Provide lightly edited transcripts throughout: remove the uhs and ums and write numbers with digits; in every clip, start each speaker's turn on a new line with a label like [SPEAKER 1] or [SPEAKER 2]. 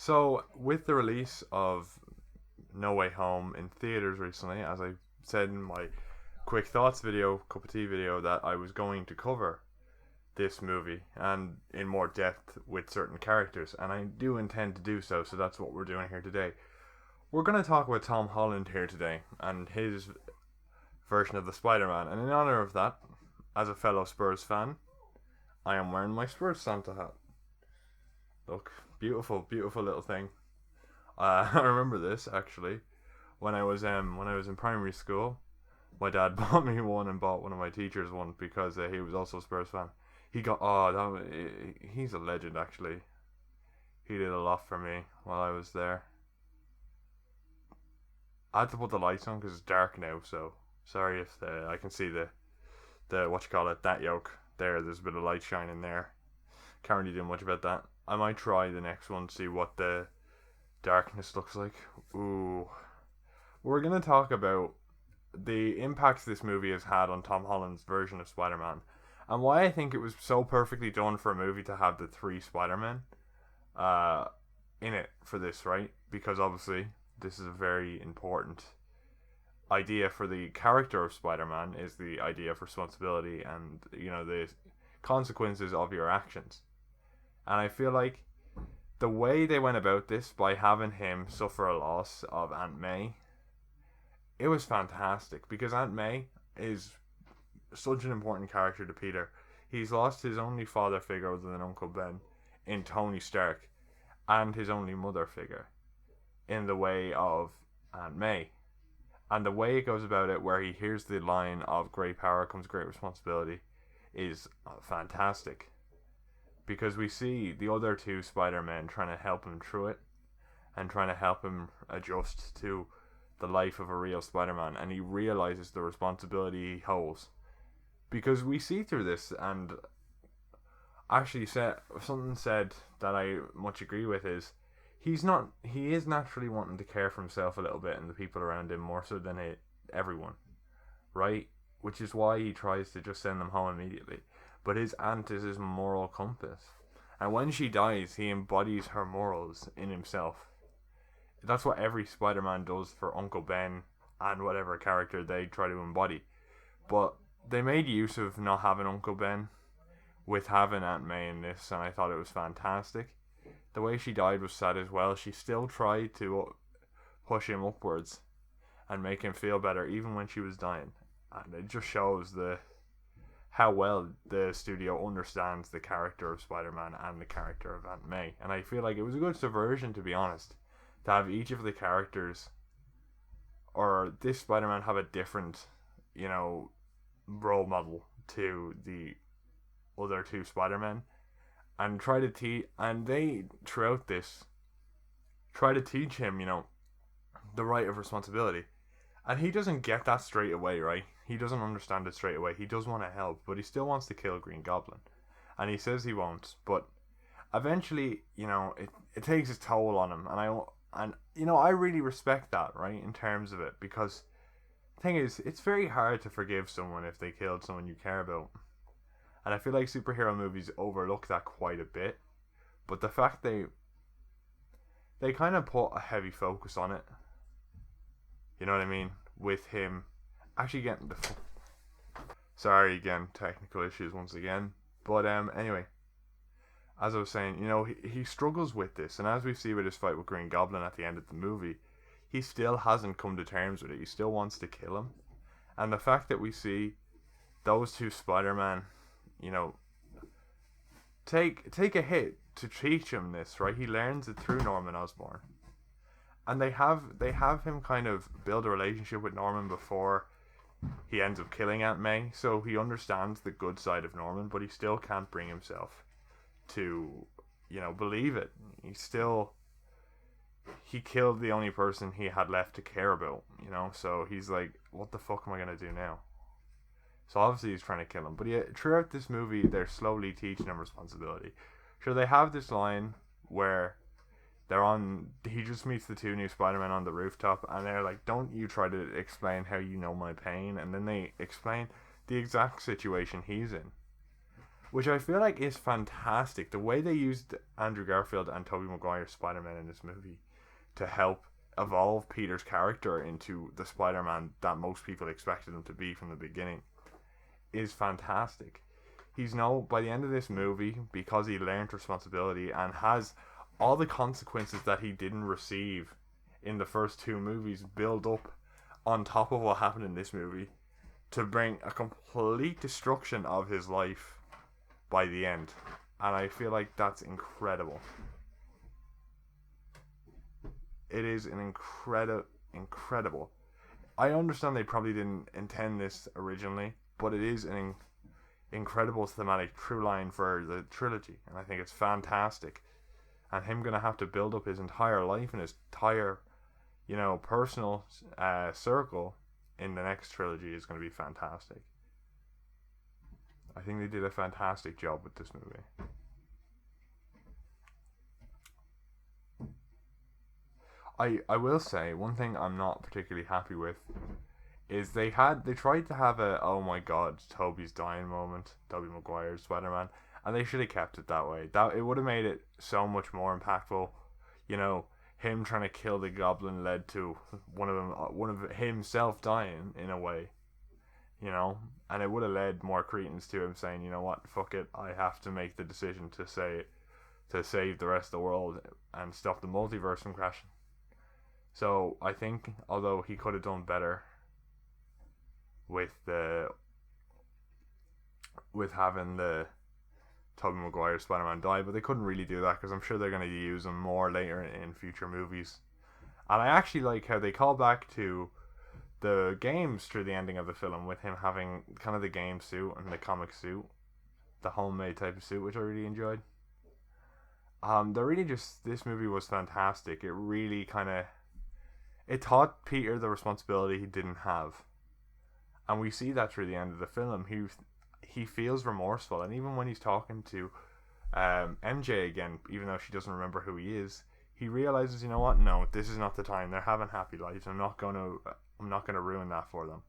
[SPEAKER 1] So, with the release of No Way Home in theaters recently, as I said in my quick thoughts video, cup of tea video, that I was going to cover this movie and in more depth with certain characters, and I do intend to do so. So that's what we're doing here today. We're going to talk about Tom Holland here today and his version of the Spider-Man, and in honor of that, as a fellow Spurs fan, I am wearing my Spurs Santa hat. Look, beautiful, beautiful little thing. I remember this actually when I was in primary school. My dad bought me one and bought one of my teachers one because he was also a Spurs fan. He got he's a legend actually. He did a lot for me while I was there. I had to put the lights on because it's dark now, so sorry if I can see the what you call it, that yoke there. There's a bit of light shining there. Can't really do much about that. I might try the next one, see what the darkness looks like. Ooh, we're gonna talk about the impact this movie has had on Tom Holland's version of Spider-Man, and why I think it was so perfectly done for a movie to have the three Spider-Men uh, in it for this, right? Because obviously this is a very important idea for the character of Spider-Man, is the idea of responsibility and, the consequences of your actions. And I feel like the way they went about this by having him suffer a loss of Aunt May, it was fantastic because Aunt May is such an important character to Peter. He's lost his only father figure other than Uncle Ben in Tony Stark, and his only mother figure in the way of Aunt May. And the way it goes about it, where he hears the line of "great power comes great responsibility," is fantastic. Because we see the other two Spider-Men trying to help him through it and trying to help him adjust to the life of a real Spider-Man, and he realizes the responsibility he holds. Because we see through this, and actually something said that I much agree with is he is naturally wanting to care for himself a little bit and the people around him more so than everyone, right? Which is why he tries to just send them home immediately. But his aunt is his moral compass, and when she dies, he embodies her morals in himself. That's what every Spider-Man does for Uncle Ben and whatever character they try to embody. But they made use of not having Uncle Ben with having Aunt May in this, and I thought it was fantastic. The way she died was sad as well. She still tried to push him upwards and make him feel better even when she was dying. And it just shows how well the studio understands the character of Spider-Man and the character of Aunt May. And I feel like it was a good subversion, to be honest, to have each of the characters, or this Spider-Man, have a different, role model to the other two Spider-Men, and they throughout this try to teach him, the right of responsibility. And he doesn't get that straight away, right? He doesn't understand it straight away. He does want to help, but he still wants to kill Green Goblin. And he says he won't, but eventually, it takes its toll on him. I really respect that, right, in terms of it, because the thing is, it's very hard to forgive someone if they killed someone you care about. And I feel like superhero movies overlook that quite a bit. But the fact they kind of put a heavy focus on it, you know what I mean? With him actually getting sorry again, technical issues once again. But anyway, as I was saying, he struggles with this, and as we see with his fight with Green Goblin at the end of the movie, he still hasn't come to terms with it. He still wants to kill him. And the fact that we see those two Spider-Man, take a hit to teach him this, right? He learns it through Norman Osborn. And they have him kind of build a relationship with Norman before he ends up killing Aunt May, so he understands the good side of Norman, but he still can't bring himself to, believe it. He killed the only person he had left to care about, so he's like, what the fuck am I gonna do now? So obviously he's trying to kill him, but throughout this movie they're slowly teaching him responsibility. Sure, they have this line where he just meets the two new Spider-Men on the rooftop, and they're like, don't you try to explain how you know my pain. And then they explain the exact situation he's in. which I feel like is fantastic. The way they used Andrew Garfield and Tobey Maguire's Spider-Man in this movie to help evolve Peter's character into the Spider-Man that most people expected him to be from the beginning is fantastic. He's no by the end of this movie, because he learned responsibility and has all the consequences that he didn't receive in the first two movies build up on top of what happened in this movie to bring a complete destruction of his life by the end. And I feel like that's incredible. It is an incredible. I understand they probably didn't intend this originally, but it is an incredible thematic through line for the trilogy, and I think it's fantastic. And him gonna have to build up his entire life and his entire, personal circle in the next trilogy is gonna be fantastic. I think they did a fantastic job with this movie. I will say one thing I'm not particularly happy with is they tried to have a oh my god Tobey's dying moment, Tobey Maguire's Spider-Man, and they should have kept it that way. That it would have made it so much more impactful. Him trying to kill the Goblin led to one of himself dying in a way. And it would have led more credence to him saying, you know what, fuck it, I have to make the decision to save the rest of the world and stop the multiverse from crashing. So I think, although he could have done better with having the Tobey Maguire Spider-Man die, but they couldn't really do that because I'm sure they're going to use him more later in future movies. And I actually like how they call back to the games through the ending of the film with him having kind of the game suit and the comic suit, the homemade type of suit, which I really enjoyed. This movie was fantastic. It really it taught Peter the responsibility he didn't have, and we see that through the end of the film. He feels remorseful, and even when he's talking to MJ again, even though she doesn't remember who he is, he realizes, you know what? No, this is not the time. They're having happy lives. I'm not gonna ruin that for them,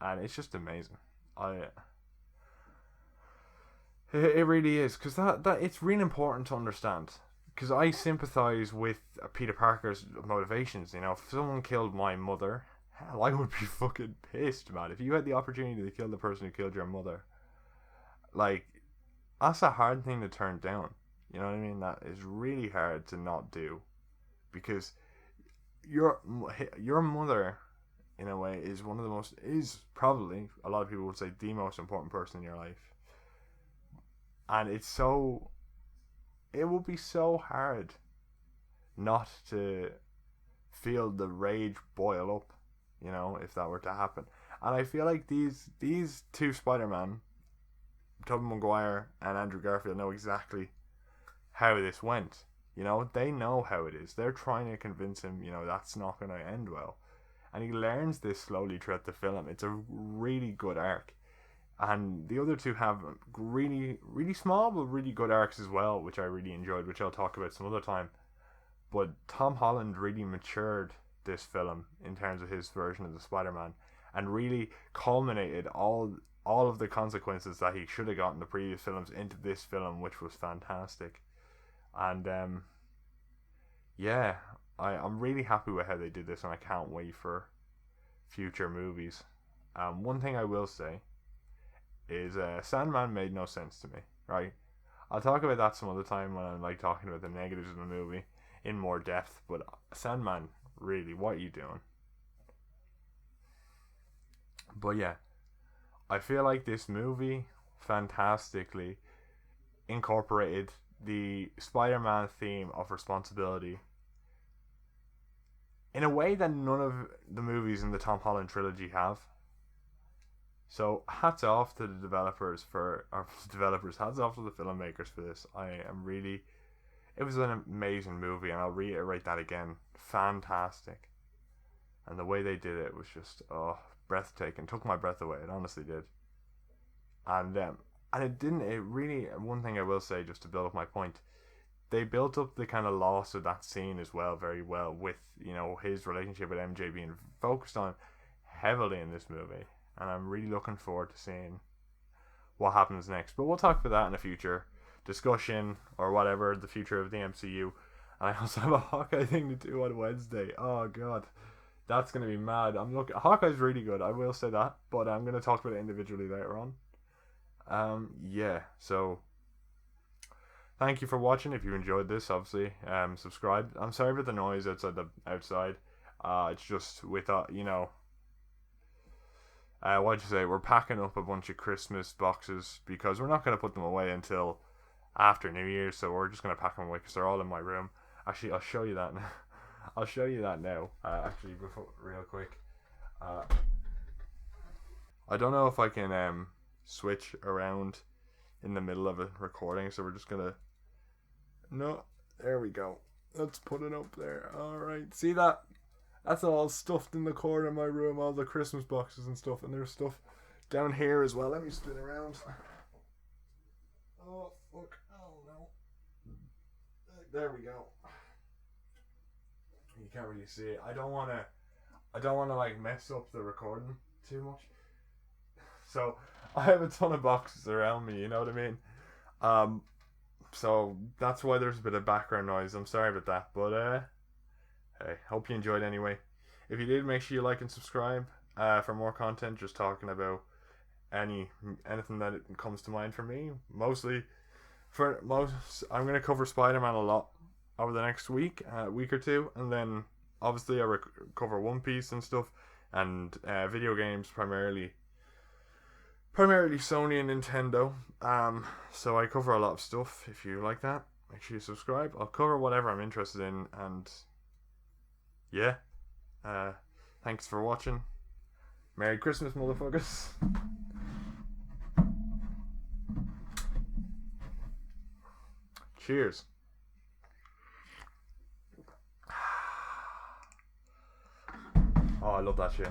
[SPEAKER 1] and it's just amazing. It really is, because that it's really important to understand. Because I sympathize with Peter Parker's motivations. If someone killed my mother, hell, I would be fucking pissed, man. If you had the opportunity to kill the person who killed your mother, that's a hard thing to turn down. You know what I mean? That is really hard to not do, because your mother, in a way, is probably, a lot of people would say, the most important person in your life, and it would be so hard not to feel the rage boil up, if that were to happen. And I feel like these two Spider-Man, Tobey Maguire and Andrew Garfield, know exactly how this went. They know how it is. They're trying to convince him, that's not going to end well. And he learns this slowly throughout the film. It's a really good arc. And the other two have really, really small but really good arcs as well, which I really enjoyed, which I'll talk about some other time. But Tom Holland really matured this film in terms of his version of the Spider-Man, and really culminated all of the consequences that he should have gotten in the previous films into this film, which was fantastic. And I'm really happy with how they did this, and I can't wait for future movies. One thing I will say is Sandman made no sense to me, right? I'll talk about that some other time when I'm talking about the negatives of the movie in more depth, but Sandman, really, what are you doing? But yeah, I feel like this movie fantastically incorporated the Spider-Man theme of responsibility in a way that none of the movies in the Tom Holland trilogy have. So hats off to the developers hats off to the filmmakers for this. It was an amazing movie, and I'll reiterate that again. Fantastic. And the way they did it was just, breathtaking. Took my breath away. It honestly did. And one thing I will say, just to build up my point, they built up the kind of loss of that scene as well, very well, with, his relationship with MJ being focused on heavily in this movie. And I'm really looking forward to seeing what happens next. But we'll talk about that in a future discussion or whatever, the future of the MCU. And I also have a Hawkeye thing to do on Wednesday. Oh god, that's gonna be mad. Hawkeye's really good, I will say that, but I'm gonna talk about it individually later on. Yeah, so thank you for watching. If you enjoyed this, obviously, subscribe. I'm sorry about the noise outside. It's just we thought, what'd you say? We're packing up a bunch of Christmas boxes because we're not gonna put them away until after New Year's, so we're just gonna pack them away because they're all in my room. Actually, I'll show you that now. I'll show you that now. Actually, before, real quick. I don't know if I can switch around in the middle of a recording, so we're just gonna. No, there we go. Let's put it up there. All right, see that? That's all stuffed in the corner of my room, all the Christmas boxes and stuff, and there's stuff down here as well. Let me spin around. Oh fuck! Oh no! There we go. You can't really see it. I don't wanna like mess up the recording too much. So I have a ton of boxes around me. You know what I mean? So that's why there's a bit of background noise. I'm sorry about that, but hey, hope you enjoyed anyway. If you did, make sure you like and subscribe for more content. Just talking about anything that comes to mind for me. I'm gonna cover Spider-Man a lot over the next week or two, and then obviously I cover One Piece and stuff, and video games primarily Sony and Nintendo. So I cover a lot of stuff. If you like that, make sure you subscribe. I'll cover whatever I'm interested in, and yeah. Thanks for watching. Merry Christmas, motherfuckers. Cheers. Oh, I love that shit.